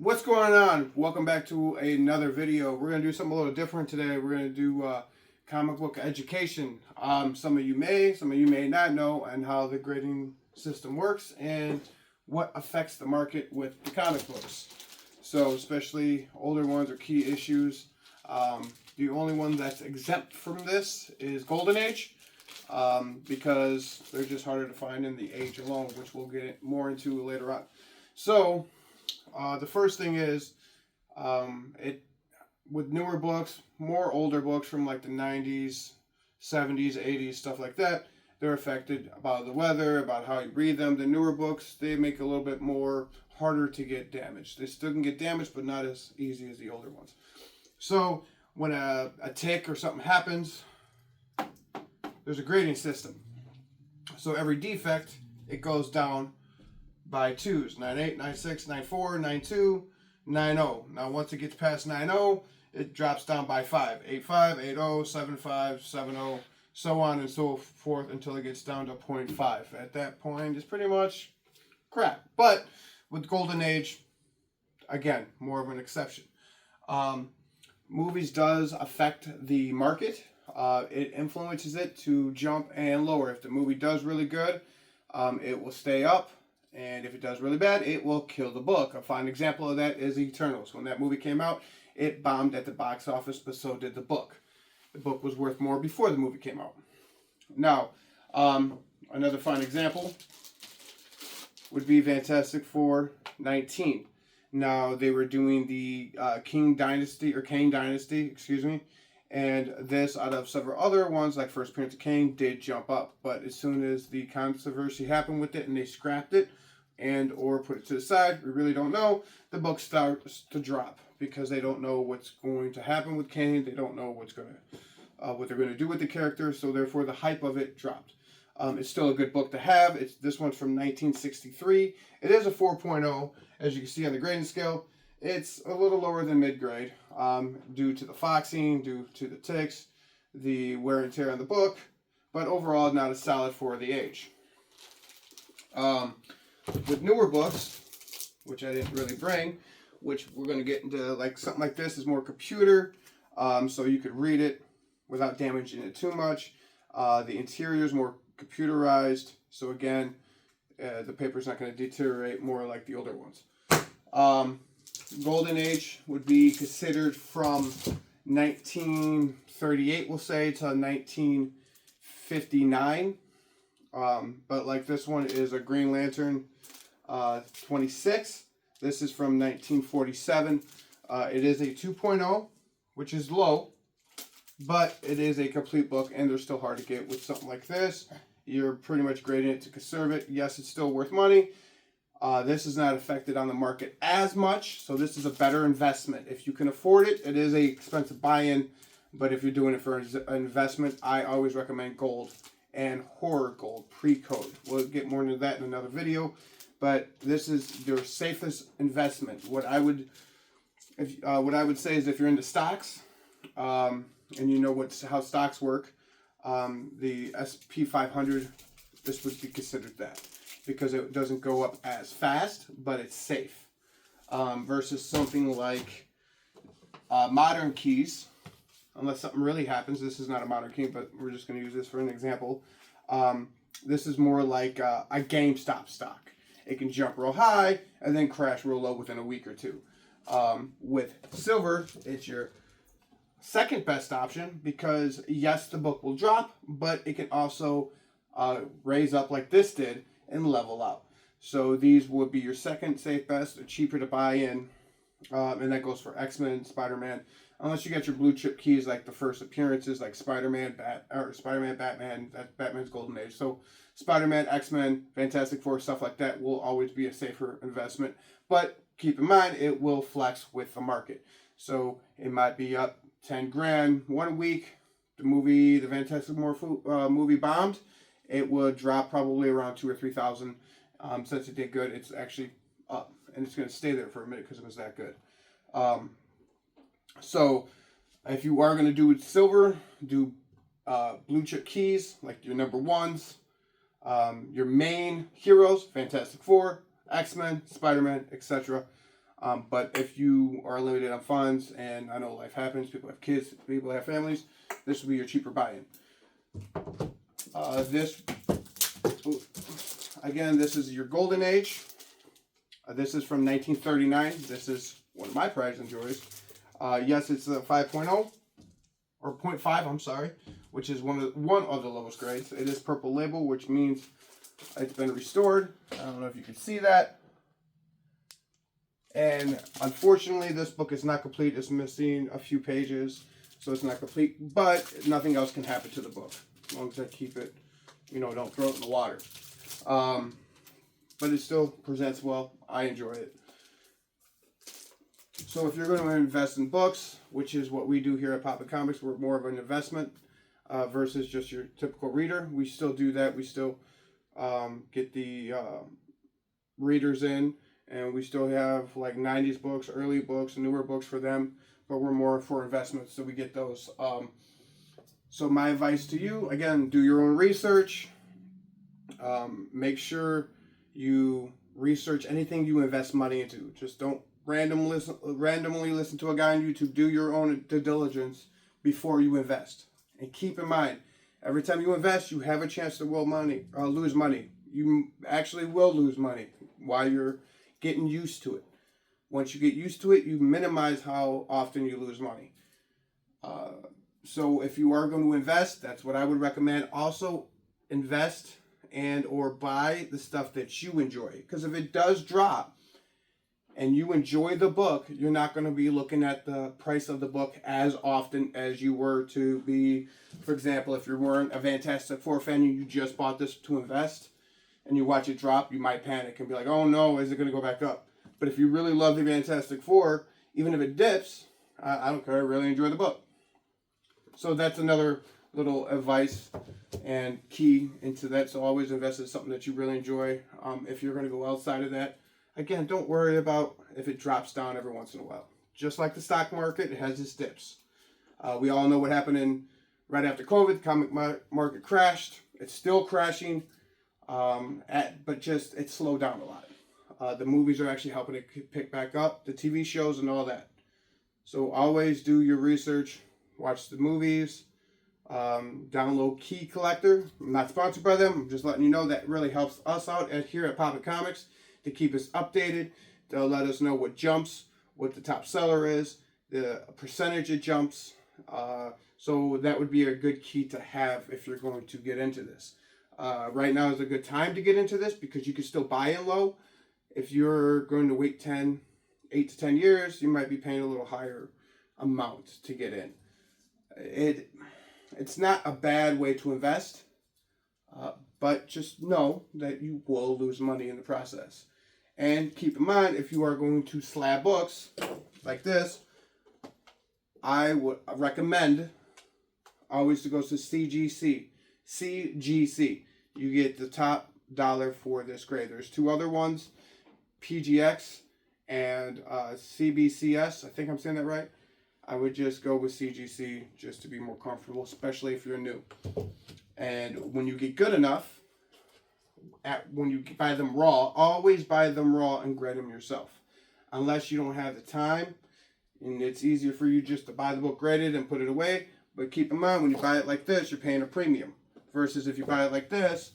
What's going on? Welcome back to another video. We're going to do something a little different today. We're going to do comic book education. Some of you may not know and how the grading system works and what affects the market with the comic books. So especially older ones or key issues. The only one that's exempt from this is Golden Age, because they're just harder to find in the age alone, which we'll get more into later on. So the first thing is, with newer books, more older books from like the 90s, 70s, 80s, stuff like that, they're affected about the weather, about how you read them. The newer books, they make it a little bit more harder to get damaged. They still can get damaged, but not as easy as the older ones. So when a tick or something happens, there's a grading system. So every defect, it goes down by twos: 9.8, 9.6, 9.4, 9.2, 9.0. Now once it gets past 9.0, it drops down by 5. 8.5, 8.0, 7.5, 7.0, so on and so forth until it gets down to 0.5. At that point, it's pretty much crap. But with Golden Age, again, more of an exception. Movies does affect the market. It influences it to jump and lower. If the movie does really good, it will stay up. And if it does really bad, it will kill the book. A fine example of that is Eternals. When that movie came out, it bombed at the box office, but so did the book. The book was worth more before the movie came out. Now, another fine example would be Fantastic Four 19. Now, they were doing the Kane Dynasty, excuse me. And this, out of several other ones, like First Appearance of Kane, did jump up. But as soon as the controversy happened with it and they scrapped it and or put it to the side, we really don't know, the book starts to drop because they don't know what's going to happen with Kane. They don't know what they're going to do with the character. So therefore, the hype of it dropped. It's still a good book to have. This one's from 1963. It is a 4.0, as you can see on the grading scale. It's a little lower than mid-grade due to the foxing, due to the ticks, the wear and tear on the book, but overall not as solid for the age. With newer books, which I didn't really bring, which we're going to get into, like something like this is more computer, so you could read it without damaging it too much. The interior is more computerized, so again, the paper's not going to deteriorate more like the older ones. Golden Age would be considered from 1938, we'll say, to 1959. But like this one is a Green Lantern 26. This is from 1947. It is a 2.0, which is low, but it is a complete book, and they're still hard to get with something like this. You're pretty much grading it to conserve it. Yes, it's still worth money. This is not affected on the market as much, so this is a better investment. If you can afford it, it is a expensive buy-in, but if you're doing it for an investment, I always recommend gold and horror gold pre-code. We'll get more into that in another video, but this is your safest investment. What I would say is if you're into stocks, and you know how stocks work, the SP 500, this would be considered that, because it doesn't go up as fast, but it's safe. Versus something like modern keys, unless something really happens. This is not a modern key, but we're just going to use this for an example. This is more like a GameStop stock. It can jump real high and then crash real low within a week or two. With silver, it's your second best option because, yes, the book will drop, but it can also raise up like this did and level out. So these would be your second safe best. They're cheaper to buy in, and that goes for X-Men, Spider-Man. Unless you get your blue chip keys like the first appearances, like Spider-Man, Batman. That's Batman's Golden Age. So Spider-Man, X-Men, Fantastic Four, stuff like that will always be a safer investment. But keep in mind, it will flex with the market. So it might be up 10 grand 1 week. The Fantastic Four movie bombed. It would drop probably around 2,000 or 3,000. Since it did good, it's actually up, and it's going to stay there for a minute because it was that good. So if you are going to do silver, do blue chip keys like your number ones, your main heroes, Fantastic Four, X-Men, Spider-Man, etc. But if you are limited on funds, and I know life happens, people have kids, people have families, this will be your cheaper buy-in. Again, this is your golden age. This is from 1939. This is one of my prized and joys. Yes, it's a 5.0 or 0.5. I'm sorry, which is one of the lowest grades. It is purple label, which means it's been restored. I don't know if you can see that. And unfortunately, this book is not complete. It's missing a few pages, so it's not complete. But nothing else can happen to the book as long as I keep it, don't throw it in the water. But it still presents well. I enjoy it. So if you're going to invest in books, which is what we do here at Pop Comics, we're more of an investment versus just your typical reader. We still do that. We still get the readers in, and we still have like 90s books, early books, newer books for them, but we're more for investments, so we get those. So my advice to you, again, do your own research. Make sure you research anything you invest money into. Just don't randomly listen to a guy on YouTube. Do your own due diligence before you invest. And keep in mind, every time you invest, you have a chance to lose money. You actually will lose money while you're getting used to it. Once you get used to it, you minimize how often you lose money. So if you are going to invest, that's what I would recommend. Also, invest and or buy the stuff that you enjoy. Because if it does drop and you enjoy the book, you're not going to be looking at the price of the book as often as you were to be. For example, if you weren't a Fantastic Four fan and you just bought this to invest and you watch it drop, you might panic and be like, oh no, is it going to go back up? But if you really love the Fantastic Four, even if it dips, I don't care, I really enjoy the book. So that's another little advice and key into that. So always invest in something that you really enjoy. If you're going to go outside of that, again, don't worry about if it drops down every once in a while. Just like the stock market, it has its dips. We all know what happened right after COVID. The comic market crashed. It's still crashing, but just it slowed down a lot. The movies are actually helping it pick back up. The TV shows and all that. So always do your research. Watch the movies. Download Key Collector. I'm not sponsored by them. I'm just letting you know that really helps us out here at Pop Comics to keep us updated. They'll let us know what jumps, what the top seller is, the percentage it jumps. So that would be a good key to have if you're going to get into this. Right now is a good time to get into this because you can still buy in low. If you're going to wait 8 to 10 years, you might be paying a little higher amount to get in. It's not a bad way to invest, but just know that you will lose money in the process. And keep in mind, if you are going to slab books like this, I would recommend always to go to CGC. CGC. You get the top dollar for this grade. There's two other ones, PGX and CBCS. I think I'm saying that right. I would just go with CGC just to be more comfortable, especially if you're new. And when you get good enough, when you buy them raw, always buy them raw and grade them yourself. Unless you don't have the time, and it's easier for you just to buy the book graded and put it away. But keep in mind, when you buy it like this, you're paying a premium. Versus if you buy it like this,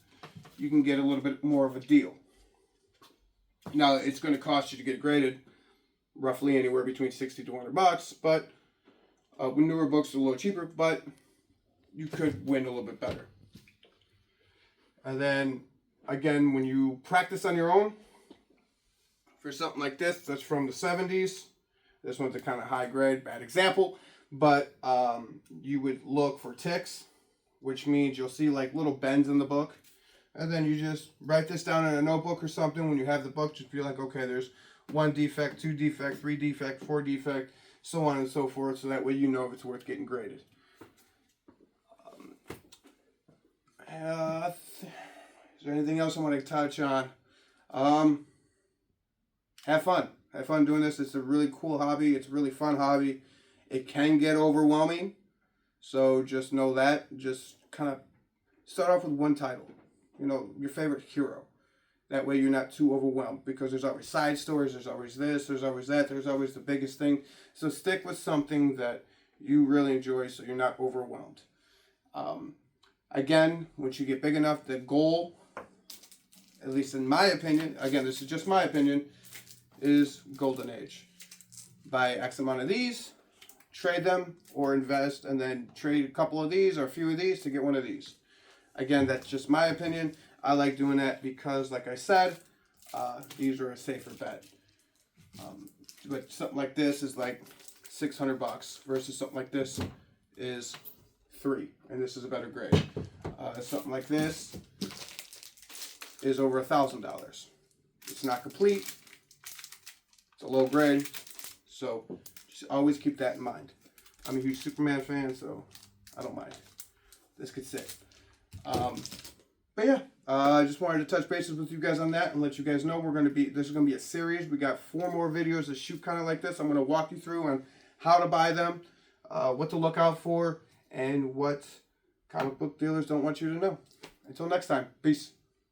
you can get a little bit more of a deal. Now, it's going to cost you to get it graded roughly anywhere between $60 to $100, but with newer books, are a little cheaper, but you could win a little bit better. And then, again, when you practice on your own, for something like this, that's from the 70s. This one's a kind of high grade, bad example, but you would look for ticks, which means you'll see like little bends in the book. And then you just write this down in a notebook or something. When you have the book, just be like, okay, there's 1 defect, 2 defect, 3 defect, 4 defect, so on and so forth, so that way you know if it's worth getting graded. Is there anything else I want to touch on? Have fun. Have fun doing this. It's a really cool hobby. It's a really fun hobby. It can get overwhelming, so just know that. Just kind of start off with one title. Your favorite hero. That way you're not too overwhelmed, because there's always side stories, there's always this, there's always that, there's always the biggest thing. So stick with something that you really enjoy so you're not overwhelmed. Again, once you get big enough, the goal, at least in my opinion, again, this is just my opinion, is golden age. Buy X amount of these, trade them, or invest, and then trade a couple of these or a few of these to get one of these. Again, that's just my opinion. I like doing that because, like I said, these are a safer bet. But something like this is like $600 versus something like this is $3, and this is a better grade. Something like this is over $1,000. It's not complete. It's a low grade, so just always keep that in mind. I'm a huge Superman fan, so I don't mind. This could sit. But yeah, I just wanted to touch bases with you guys on that and let you guys know this is gonna be a series. We got 4 more videos that shoot kind of like this. I'm gonna walk you through on how to buy them, what to look out for, and what comic book dealers don't want you to know. Until next time, peace.